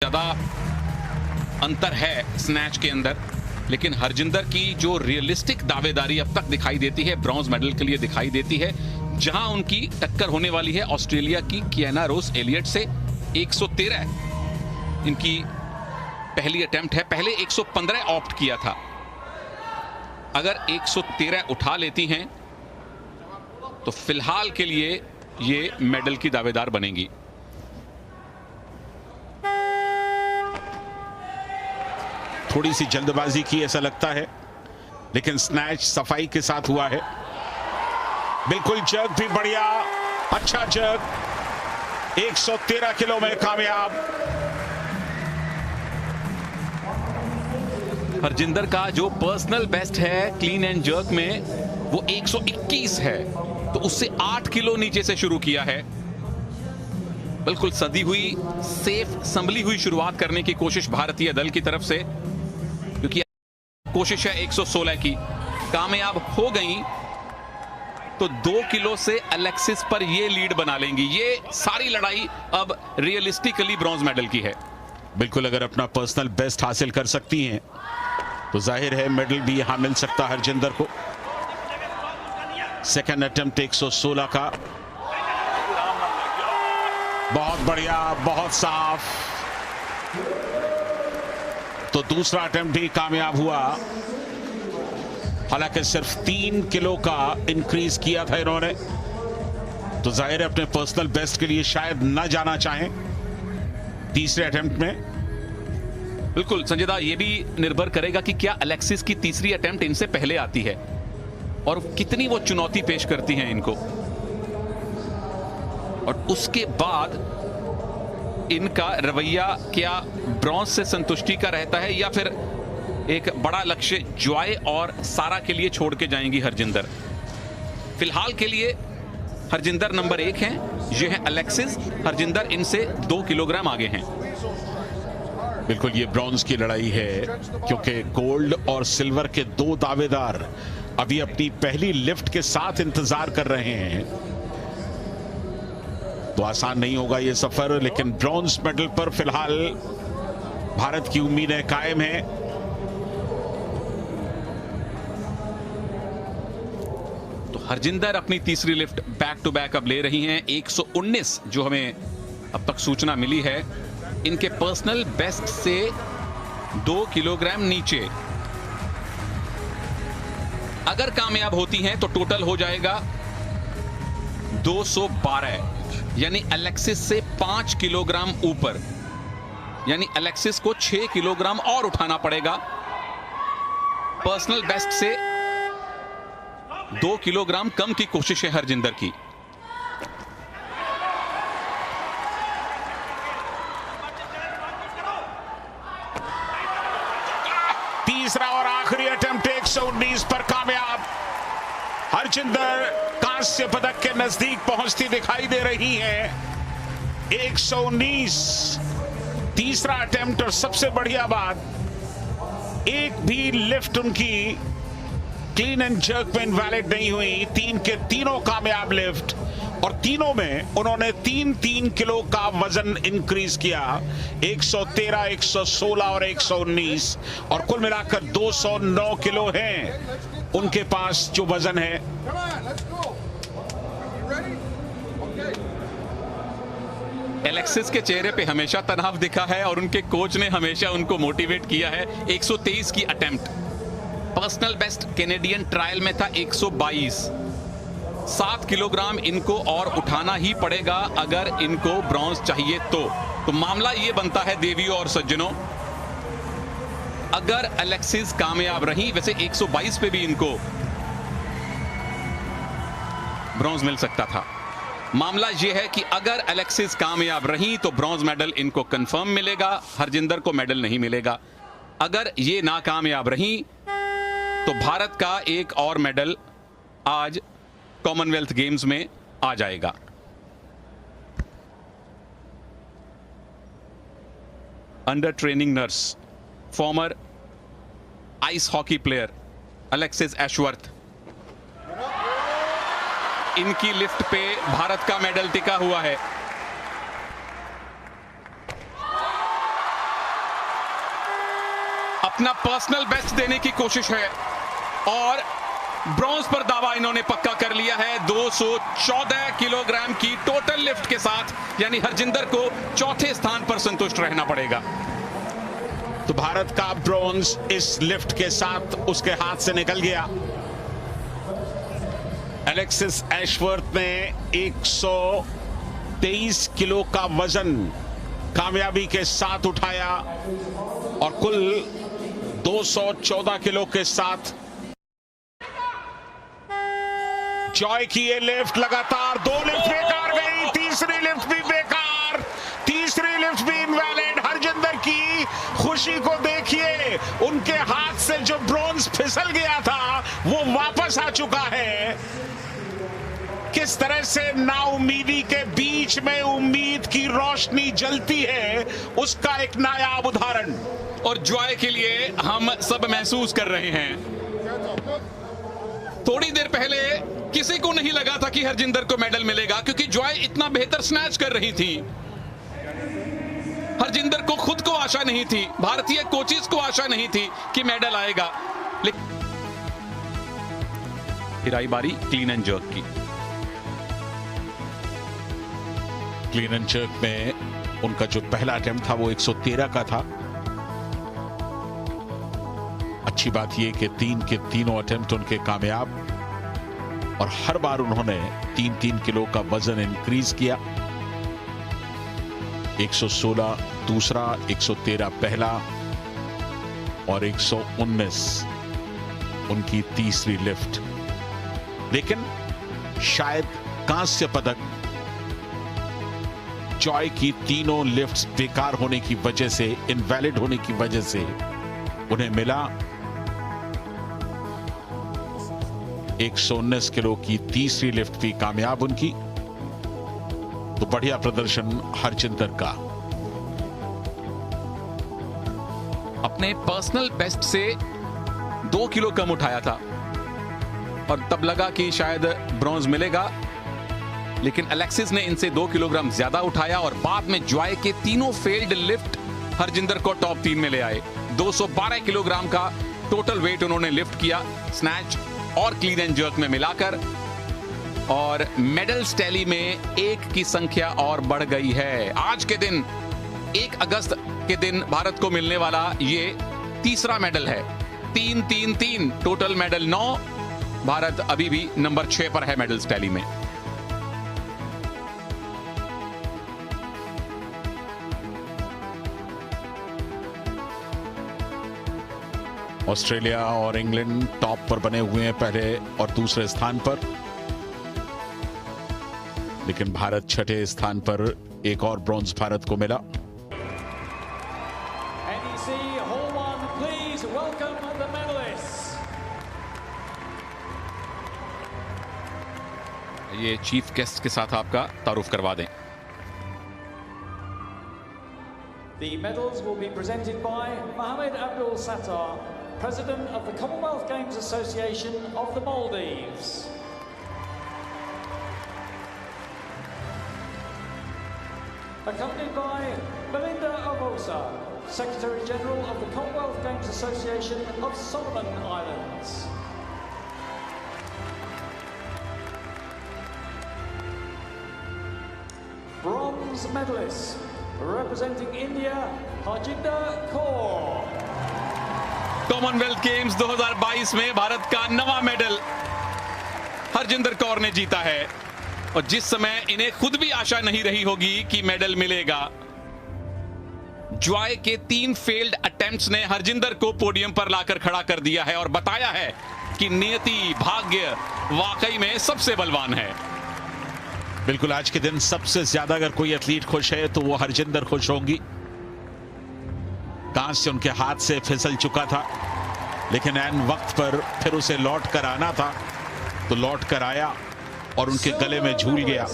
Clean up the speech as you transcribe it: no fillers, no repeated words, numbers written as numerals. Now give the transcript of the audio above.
ज्यादा अंतर है स्नैच के अंदर, लेकिन हरजिंदर की जो रियलिस्टिक दावेदारी अब तक दिखाई देती है ब्रॉन्ज मेडल के लिए दिखाई देती है, जहां उनकी टक्कर होने वाली है ऑस्ट्रेलिया की कियाना रोज एलियट से। 113 इनकी पहली अटेम्प्ट है, पहले 115 ऑप्ट किया था। अगर 113 उठा लेती हैं तो फिलहाल के लिए ये मेडल की दावेदार बनेंगी। थोड़ी सी जल्दबाजी की ऐसा लगता है, लेकिन स्नैच सफाई के साथ हुआ है। बिल्कुल जर्क भी बढ़िया, अच्छा जर्क, 113 किलो में कामयाब। हरजिंदर का जो पर्सनल बेस्ट है क्लीन एंड जर्क में वो 121 है, तो उससे 8 किलो नीचे से शुरू किया है। बिल्कुल सदी हुई, सेफ संभली हुई शुरुआत करने की कोशिश भारतीय दल की तरफ से, क्योंकि कोशिश है 116 की, कामयाब हो गई तो 2 किलो से अलेक्सिस पर ये लीड बना लेंगी। ये सारी लड़ाई अब रियलिस्टिकली ब्रॉन्ज मेडल की है। बिल्कुल, अगर अपना पर्सनल बेस्ट हासिल कर सकती हैं तो जाहिर है मेडल भी यहां मिल सकता है हरजिंदर को। सेकंड अटेम्प्ट 116 का, बहुत बढ़िया, बहुत साफ। तो दूसरा अटेम्प्ट भी कामयाब हुआ, हालांकि सिर्फ 3 किलो का इंक्रीज किया था इन्होंने, तो जाहिर है अपने पर्सनल बेस्ट के लिए शायद न जाना चाहें तीसरे अटेम्प्ट में। बिल्कुल संजयदा, ये भी निर्भर करेगा कि क्या अलेक्सिस की तीसरी अटेम्प्ट इनसे पहले आती है और कितनी वो चुनौती पेश करती हैं इनको, और उसके बाद इनका रवैया क्या ब्रॉन्ज से संतुष्टि का रहता है या फिर एक बड़ा लक्ष्य जॉय और सारा के लिए छोड़ के जाएंगी हरजिंदर। फिलहाल के लिए हरजिंदर नंबर 1 हैं, ये है अलेक्सिस। हरजिंदर इनसे 2 किलोग्राम आगे हैं। बिल्कुल, ये ब्रॉन्ज की लड़ाई है, क्योंकि गोल्ड और सिल्वर के 2 दावेदार अभी अपनी पहली लिफ्ट के साथ इंतजार कर रहे हैं। तो आसान नहीं होगा ये सफर, लेकिन ब्रॉन्ज मेडल पर फिलहाल भारत की उम्मीदें कायम हैं। तो हरजिंदर अपनी तीसरी लिफ्ट बैक टू बैक अब ले रही हैं। 119 जो हमें अब तक सूचना मिली है, इनके पर्सनल बेस्ट से 2 किलोग्राम नीचे। अगर कामयाब होती हैं तो टोटल हो जाएगा 212, यानी अलेक्सिस से 5 किलोग्राम ऊपर, यानी अलेक्सिस को 6 किलोग्राम और उठाना पड़ेगा। पर्सनल बेस्ट से 2 किलोग्राम कम की कोशिश है हरजिंदर की। तीसरा और आखिरी अटेम्प्ट 119 पर कामयाब। हरजिंदर कांस्य पदक के नजदीक पहुंचती दिखाई दे रही है। 119 तीसरा अटेम्प्ट, और सबसे बढ़िया बात, एक भी लिफ्ट उनकी क्लीन एंड जर्क में इनवैलिड नहीं हुई। 3 के तीनों कामयाब लिफ्ट, और तीनों में उन्होंने 3-3 किलो का वजन इंक्रीज किया। 113, 116 और 119, और कुल मिलाकर 209 किलो हैं उनके पास जो वजन है। एलेक्सिस के चेहरे पे हमेशा तनाव दिखा है और उनके कोच ने हमेशा उनको मोटिवेट किया है। 123 की attempt, personal best Canadian trial में था 122। 7 किलोग्राम इनको और उठाना ही पड़ेगा अगर इनको ब्रॉन्ज चाहिए तो मामला ये बनता है देवियों और सज्जनों, अगर अलेक्सिस कामयाब रही, वैसे 122 पे भी इनको ब्रॉन्ज मिल सकता था। मामला यह है कि अगर अलेक्सिस कामयाब रही तो ब्रॉन्ज मेडल इनको कंफर्म मिलेगा, हरजिंदर को मेडल नहीं मिलेगा। अगर ये नाकामयाब रही तो भारत का एक और मेडल आज कॉमनवेल्थ गेम्स में आ जाएगा। Under training nurse, farmer ice hockey player Alexis Ashworth, इनकी लिफ्ट पे भारत का मेडल टिका हुआ है। अपना पर्सनल बेस्ट देने की कोशिश है और ब्रॉन्ज पर दावा इन्होंने पक्का कर लिया है 214 किलोग्राम की टोटल लिफ्ट के साथ, यानी हरजिंदर को चौथे स्थान पर संतुष्ट रहना पड़ेगा। तो भारत का ब्रॉन्ज इस लिफ्ट के साथ उसके हाथ से निकल गया। एलेक्सिस एशवर्थ ने 123 किलो का वजन कामयाबी के साथ उठाया और कुल 214 किलो के साथ जॉय की ये लिफ्ट लगातार 2 लिफ्ट बेकार गई, तीसरी लिफ्ट भी बेकार, तीसरी लिफ्ट भी इनवैलिड। हरजिंदर की खुशी को देखिए, उनके हाथ से जो ब्रॉन्ज फिसल गया था वो वापस आ चुका है। किस तरह से नाउमीदी के बीच में उम्मीद की रोशनी जलती है, उसका एक नायाब उदाहरण और जॉय के लिए हम सब महसूस कर रहे हैं। थोड़ी देर पहले किसी को नहीं लगा था कि हरजिंदर को मेडल मिलेगा, क्योंकि जॉय इतना बेहतर स्नैच कर रही थी। हरजिंदर को खुद को आशा नहीं थी, भारतीय कोचेस को आशा नहीं थी कि मेडल आएगा। लेकिन आई बारी क्लीन एंड जर्क की। क्लीन एंड जर्क में उनका जो पहला अटेम्प्ट था वो 113 का था। अच्छी बात यह कि 3 के तीनों अटेम्प्ट उनके कामयाब और हर बार उन्होंने 3-3 किलो का वजन इंक्रीज किया। 116 दूसरा, 113 पहला और 119 उनकी तीसरी लिफ्ट। लेकिन शायद कांस्य पदक जॉय की तीनों लिफ्ट्स बेकार होने की वजह से, इनवैलिड होने की वजह से उन्हें मिला। 119 किलो की तीसरी लिफ्ट भी कामयाब उनकी। तो बढ़िया प्रदर्शन हरजिंदर का। अपने पर्सनल बेस्ट से 2 किलो कम उठाया था और तब लगा कि शायद ब्रॉन्ज मिलेगा, लेकिन अलेक्सिस ने इनसे 2 किलोग्राम ज्यादा उठाया और बाद में जॉय के तीनों फेल्ड लिफ्ट हरजिंदर को टॉप 3 में ले आए। 212 किलोग्राम का टोटल वेट उन्होंने लिफ्ट किया स्नैच और क्लीन एंड जर्क में मिलाकर, और मेडल्स टैली में 1 की संख्या और बढ़ गई है। आज के दिन 1 अगस्त के दिन भारत को मिलने वाला ये तीसरा मेडल है। 3-3-3 टोटल मेडल 9। भारत अभी भी नंबर 6 पर है मेडल्स टैली में। ऑस्ट्रेलिया और इंग्लैंड टॉप पर बने हुए हैं पहले और दूसरे स्थान पर, लेकिन भारत 6ठे स्थान पर। एक और ब्रॉन्ज भारत को मिला। ये चीफ गेस्ट के साथ आपका तारुफ करवा दें। The medals will be presented by Mohammed Abdul Sattar, President of the Commonwealth Games Association of the Maldives. Accompanied by Melinda Obosa, Secretary General of the Commonwealth Games Association of Solomon Islands. Bronze medalist, representing India, Harjinder Kaur. Commonwealth games 2022 में भारत का नवा medal Harjinder Kaur ने जीता है, और जिस समय इन्हें खुद भी आशा नहीं रही होगी कि मेडल मिलेगा, जॉय के 3 फेल्ड अटेम्प्ट्स ने हरजिंदर को पोडियम पर लाकर खड़ा कर दिया है और बताया है कि नियति, भाग्य वाकई में सबसे बलवान है। बिल्कुल, आज के दिन सबसे ज्यादा अगर कोई एथलीट खुश है तो वो हरजिंदर खुश होंगी। कांस्य उनके हाथ से फिसल चुका था, लेकिन ऐन वक्त पर फिर उसे लौट कर आना था, तो लौट कर आया और उनके गले में झूल गया।